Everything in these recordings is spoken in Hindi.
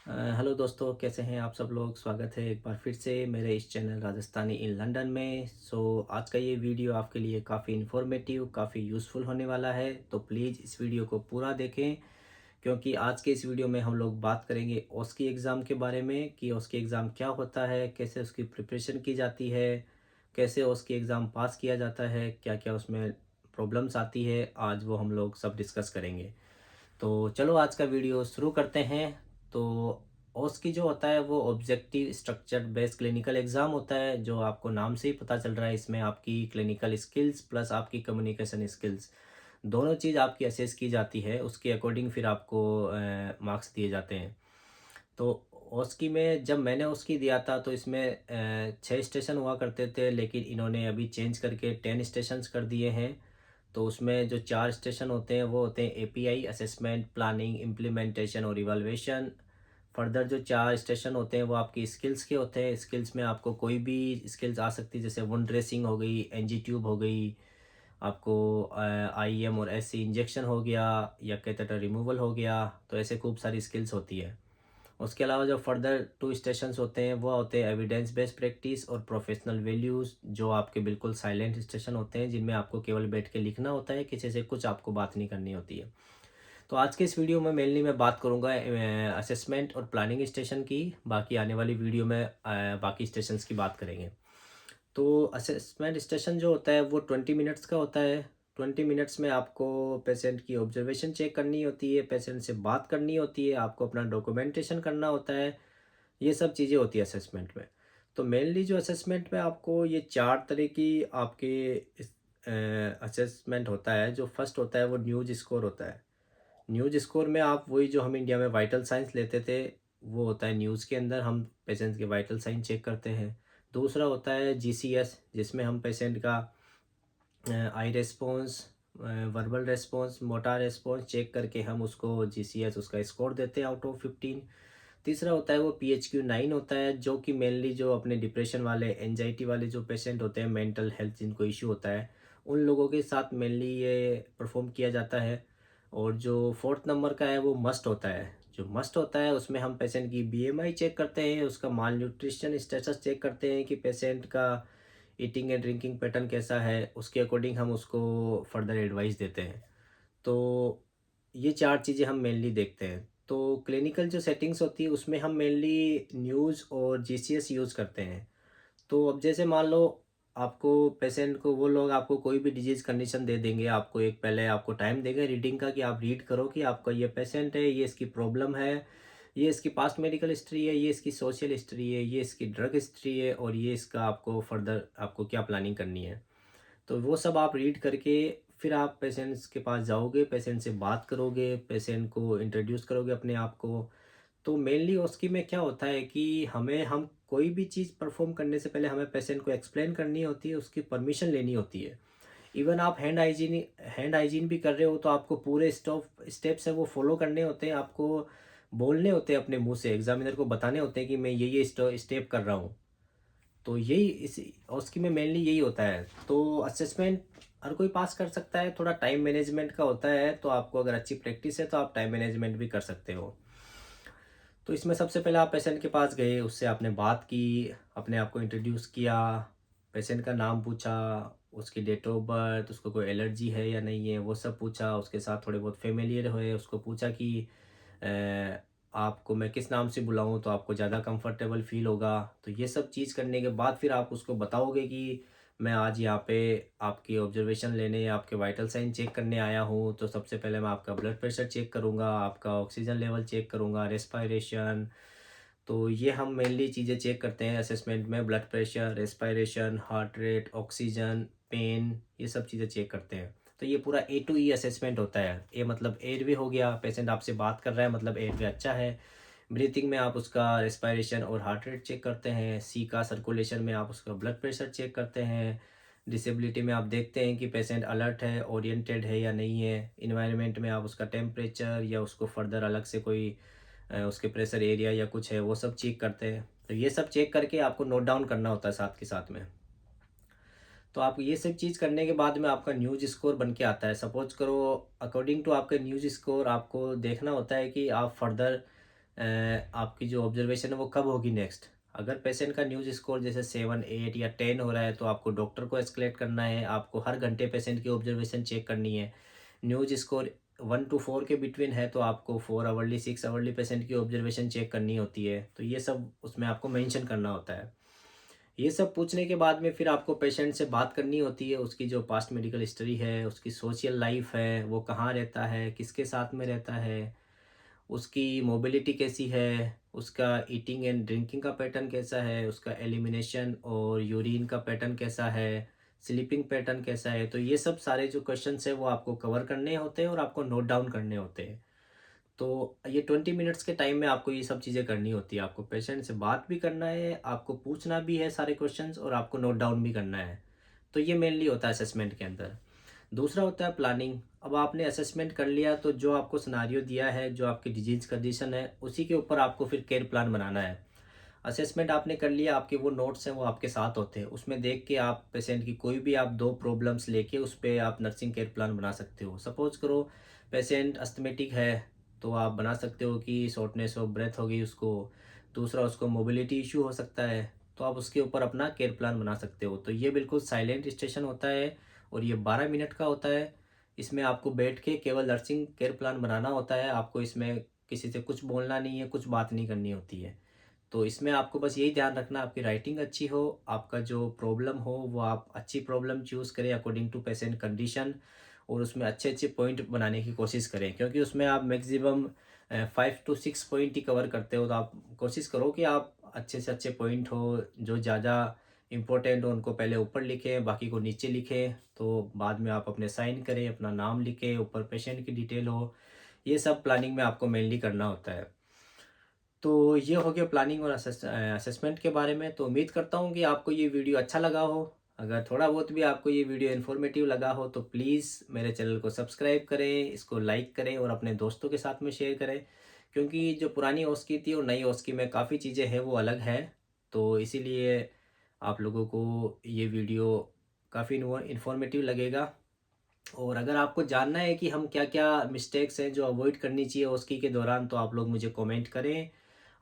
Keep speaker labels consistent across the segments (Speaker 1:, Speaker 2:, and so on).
Speaker 1: हेलो दोस्तों, कैसे हैं आप सब लोग। स्वागत है एक बार फिर से मेरे इस चैनल राजस्थानी इन लंदन में। आज का ये वीडियो आपके लिए काफ़ी इन्फॉर्मेटिव, काफ़ी यूज़फुल होने वाला है, तो प्लीज़ इस वीडियो को पूरा देखें। क्योंकि आज के इस वीडियो में हम लोग बात करेंगे ओस्की एग्ज़ाम के बारे में कि ओस्की एग्ज़ाम क्या होता है, कैसे उसकी प्रिपरेशन की जाती है, कैसे ओस्की एग्ज़ाम पास किया जाता है, क्या क्या उसमें प्रॉब्लम्स आती है, आज वो हम लोग सब डिस्कस करेंगे। तो चलो आज का वीडियो शुरू करते हैं। तो ओस्की जो होता है वो objective structured based clinical exam होता है, जो आपको नाम से ही पता चल रहा है। इसमें आपकी क्लिनिकल स्किल्स प्लस आपकी कम्युनिकेशन स्किल्स दोनों चीज़ आपकी असेस की जाती है। उसके अकॉर्डिंग फिर आपको मार्क्स दिए जाते हैं। तो ओस्की में जब मैंने ओस्की दिया था तो इसमें 6 स्टेशन हुआ करते थे, लेकिन इन्होंने अभी चेंज करके 10 स्टेशंस कर दिए हैं। तो उसमें जो 4 स्टेशन होते हैं वो होते हैं एपीआई, असेसमेंट, प्लानिंग, इम्प्लीमेंटेशन और इवैल्यूएशन। फर्दर जो 4 स्टेशन होते हैं वो आपकी स्किल्स के होते हैं। स्किल्स में आपको कोई भी स्किल्स आ सकती है, जैसे वुंड ड्रेसिंग हो गई, एनजी ट्यूब हो गई, आपको आईएम और एससी इंजेक्शन हो गया, या कैथेटर रिमूवल हो गया। तो ऐसे खूब सारी स्किल्स होती है। उसके अलावा जो फर्दर 2 स्टेशंस होते हैं वो होते हैं एविडेंस बेस्ड प्रैक्टिस और प्रोफेशनल वैल्यूज़, जो आपके बिल्कुल साइलेंट स्टेशन होते हैं, जिनमें आपको केवल बैठ के लिखना होता है, किसी से कुछ आपको बात नहीं करनी होती है। तो आज के इस वीडियो में मेनली मैं बात करूंगा असेसमेंट और प्लानिंग स्टेशन की। बाकी आने वाली वीडियो में बाकी स्टेशंस की बात करेंगे। तो असेसमेंट स्टेशन जो होता है वो 20 मिनट्स का होता है। 20 मिनट्स में आपको पेशेंट की ऑब्जर्वेशन चेक करनी होती है, पेशेंट से बात करनी होती है, आपको अपना डॉक्यूमेंटेशन करना होता है। ये सब चीज़ें होती है असेसमेंट में। तो मेनली जो असेसमेंट में आपको ये 4 तरह की आपके असेसमेंट होता है। जो फर्स्ट होता है वो न्यूज़ स्कोर होता है। न्यूज़ स्कोर में आप वही जो हम इंडिया में वाइटल साइंस लेते थे, वो होता है न्यूज़ के अंदर हम पेशेंट के वाइटल साइन चेक करते हैं। दूसरा होता है जीसीएस, जिसमें हम पेशेंट का eye response, verbal response, motor response check करके हम उसको जीसीएस उसका स्कोर देते हैं आउट ऑफ 15। तीसरा होता है वो PHQ-9 होता है, जो कि मेनली जो अपने डिप्रेशन वाले, एंजाइटी वाले जो पेशेंट होते हैं, मेंटल हेल्थ जिनको इश्यू होता है, उन लोगों के साथ मेनली ये परफॉर्म किया जाता है। और जो फोर्थ नंबर का है वो मस्ट होता है। जो मस्ट होता है उसमें हम पेशेंट की बीएमआई चेक करते हैं, उसका माल न्यूट्रिशन स्टेटस चेक करते हैं कि पेशेंट का ईटिंग एंड ड्रिंकिंग पैटर्न कैसा है, उसके अकॉर्डिंग हम उसको फर्दर एडवाइस देते हैं। तो ये 4 चीज़ें हम मेनली देखते हैं। तो क्लिनिकल जो सेटिंग्स होती है उसमें हम मेनली न्यूज़ और जीसीएस यूज़ करते हैं। तो अब जैसे मान लो आपको पेशेंट को, वो लोग आपको कोई भी डिजीज़ कंडीशन दे देंगे, आपको एक पहले आपको टाइम देंगे रीडिंग का कि आप रीड करो कि आपका ये पेशेंट है, ये इसकी प्रॉब्लम है, ये इसकी पास्ट मेडिकल हिस्ट्री है, ये इसकी सोशल हिस्ट्री है, ये इसकी ड्रग हिस्ट्री है, और ये इसका आपको फर्दर आपको क्या प्लानिंग करनी है। तो वो सब आप रीड करके फिर आप पेशेंट्स के पास जाओगे, पेशेंट से बात करोगे, पेशेंट को इंट्रोड्यूस करोगे अपने आप को। तो मेनली उसकी में क्या होता है कि हम कोई भी चीज़ परफॉर्म करने से पहले हमें पेशेंट को एक्सप्लेन करनी होती है, उसकी परमिशन लेनी होती है। इवन आप हैंड हाइजीन भी कर रहे हो तो आपको पूरे स्टेप्स है वो फॉलो करने होते हैं। आपको बोलने होते हैं अपने मुंह से, एग्जामिनर को बताने होते हैं कि मैं ये स्टेप कर रहा हूँ। तो यही इस उसकी में मेनली यही होता है। तो असेसमेंट हर कोई पास कर सकता है, थोड़ा टाइम मैनेजमेंट का होता है। तो आपको अगर अच्छी प्रैक्टिस है तो आप टाइम मैनेजमेंट भी कर सकते हो। तो इसमें सबसे पहले आप पेशेंट के पास गए, उससे आपने बात की, अपने आप को इंट्रोड्यूस किया, पेशेंट का नाम पूछा, उसकी डेट ऑफ बर्थ, उसको कोई एलर्जी है या नहीं है वो सब पूछा, उसके साथ थोड़े बहुत फेमिलियर हुए, उसको पूछा कि अ, आपको मैं किस नाम से बुलाऊँ तो आपको ज़्यादा कंफर्टेबल फ़ील होगा। तो ये सब चीज़ करने के बाद फिर आप उसको बताओगे कि मैं आज यहाँ पे आपकी ऑब्जर्वेशन लेने, आपके वाइटल साइन चेक करने आया हूँ। तो सबसे पहले मैं आपका ब्लड प्रेशर चेक करूँगा, आपका ऑक्सीजन लेवल चेक करूँगा, रेस्पायरेशन। तो ये हम मेनली चीज़ें चेक करते हैं असेसमेंट में। Blood pressure, respiration, heart rate, oxygen, pain, ये सब चीज़ें चेक करते हैं। तो ये पूरा ए टू ई असेसमेंट होता है। ए मतलब एयरवे हो गया, पेशेंट आपसे बात कर रहा है मतलब एयरवे अच्छा है। ब्रीथिंग में आप उसका रेस्पायरेशन और हार्ट रेट चेक करते हैं। सी का सर्कुलेशन में आप उसका ब्लड प्रेशर चेक करते हैं। डिसेबिलिटी में आप देखते हैं कि पेशेंट अलर्ट है, ओरिएंटेड है या नहीं है। इन्वायरमेंट में आप उसका टेम्परेचर या उसको फर्दर अलग से कोई उसके प्रेशर एरिया या कुछ है वो सब चेक करते हैं। तो ये सब चेक करके आपको नोट डाउन करना होता है साथ के साथ में। तो आप ये सब चीज़ करने के बाद में आपका न्यूज़ स्कोर बन के आता है। सपोज़ करो, अकॉर्डिंग टू आपका न्यूज़ स्कोर आपको देखना होता है कि आप फर्दर आपकी जो ऑब्जर्वेशन है वो कब होगी नेक्स्ट। अगर पेशेंट का न्यूज़ स्कोर जैसे 7, 8 या 10 हो रहा है तो आपको डॉक्टर को एस्केलेट करना है, आपको हर घंटे पेशेंट की ऑब्जर्वेशन चेक करनी है। न्यूज़ स्कोर 1 टू 4 के बिटवीन है तो आपको 4 आवरली, 6 आवरली पेशेंट की ऑब्जर्वेशन चेक करनी होती है। तो ये सब उसमें आपको मेंशन करना होता है। ये सब पूछने के बाद में फिर आपको पेशेंट से बात करनी होती है, उसकी जो पास्ट मेडिकल हिस्ट्री है, उसकी सोशल लाइफ है, वो कहाँ रहता है, किसके साथ में रहता है, उसकी मोबिलिटी कैसी है, उसका ईटिंग एंड ड्रिंकिंग का पैटर्न कैसा है, उसका एलिमिनेशन और यूरिन का पैटर्न कैसा है, स्लीपिंग पैटर्न कैसा है। तो ये सब सारे जो क्वेश्चंस हैं वो आपको कवर करने होते हैं और आपको नोट डाउन करने होते हैं। तो ये 20 मिनट्स के टाइम में आपको ये सब चीज़ें करनी होती है। आपको पेशेंट से बात भी करना है, आपको पूछना भी है सारे क्वेश्चंस और आपको नोट डाउन भी करना है। तो ये मेनली होता है असेसमेंट के अंदर। दूसरा होता है प्लानिंग। अब आपने असेसमेंट कर लिया तो जो आपको सिनेरियो दिया है, जो आपकी डिजीज़ कंडीशन है, उसी के ऊपर आपको फिर केयर प्लान बनाना है। असेसमेंट आपने कर लिया, आपके वो नोट्स हैं वो आपके साथ होते हैं। उसमें देख के आप पेशेंट की कोई भी आप 2 प्रॉब्लम्स लेके उस पे आप नर्सिंग केयर प्लान बना सकते हो। सपोज़ करो पेशेंट अस्थमैटिक है, तो आप बना सकते हो कि शॉर्टनेस ऑफ ब्रेथ हो गई उसको। दूसरा उसको मोबिलिटी इश्यू हो सकता है, तो आप उसके ऊपर अपना केयर प्लान बना सकते हो। तो ये बिल्कुल साइलेंट स्टेशन होता है और ये 12 मिनट का होता है। इसमें आपको बैठ के केवल नर्सिंग केयर प्लान बनाना होता है। आपको इसमें किसी से कुछ बोलना नहीं है, कुछ बात नहीं करनी होती है। तो इसमें आपको बस यही ध्यान रखना आपकी राइटिंग अच्छी हो, आपका जो प्रॉब्लम हो वो आप अच्छी प्रॉब्लम चूज़ करें अकॉर्डिंग टू पेशेंट कंडीशन और उसमें अच्छे-अच्छे पॉइंट बनाने की कोशिश करें। क्योंकि उसमें आप मैक्सिमम 5 टू 6 पॉइंट ही कवर करते हो, तो आप कोशिश करो कि आप अच्छे से अच्छे पॉइंट हो, जो ज़्यादा इम्पोर्टेंट हो उनको पहले ऊपर लिखें, बाकी को नीचे लिखें। तो बाद में आप अपने साइन करें, अपना नाम लिखें, ऊपर पेशेंट की डिटेल हो। ये सब प्लानिंग में आपको मेनली करना होता है। तो ये हो गया प्लानिंग और असेसमेंट के बारे में। तो उम्मीद करता हूँ कि आपको ये वीडियो अच्छा लगा हो। अगर थोड़ा बहुत भी आपको ये वीडियो इन्फॉर्मेटिव लगा हो तो प्लीज़ मेरे चैनल को सब्सक्राइब करें, इसको लाइक करें और अपने दोस्तों के साथ में शेयर करें। क्योंकि जो पुरानी ओस्की थी और नई ओस्की में काफ़ी चीज़ें हैं वो अलग हैं। तो इसीलिए आप लोगों को ये वीडियो काफ़ी इन्फॉर्मेटिव लगेगा। और अगर आपको जानना है कि हम क्या-क्या मिस्टेक्स हैं जो अवॉइड करनी चाहिए ओस्की के दौरान, तो आप लोग मुझे कमेंट करें,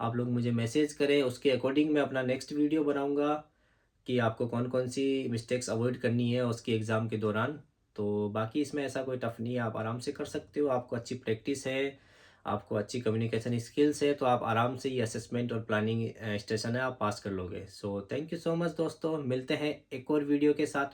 Speaker 1: आप लोग मुझे मैसेज करें, उसके अकॉर्डिंग मैं अपना नेक्स्ट वीडियो बनाऊँगा कि आपको कौन-कौन सी मिस्टेक्स अवॉइड करनी है उसके एग्ज़ाम के दौरान। तो बाकी इसमें ऐसा कोई टफ़ नहीं है, आप आराम से कर सकते हो, आपको अच्छी प्रैक्टिस है, आपको अच्छी कम्युनिकेशन स्किल्स है, तो आप आराम से ये असेसमेंट और प्लानिंग स्टेशन है, आप पास कर लोगे। So thank you so much दोस्तों, मिलते हैं एक और वीडियो के साथ।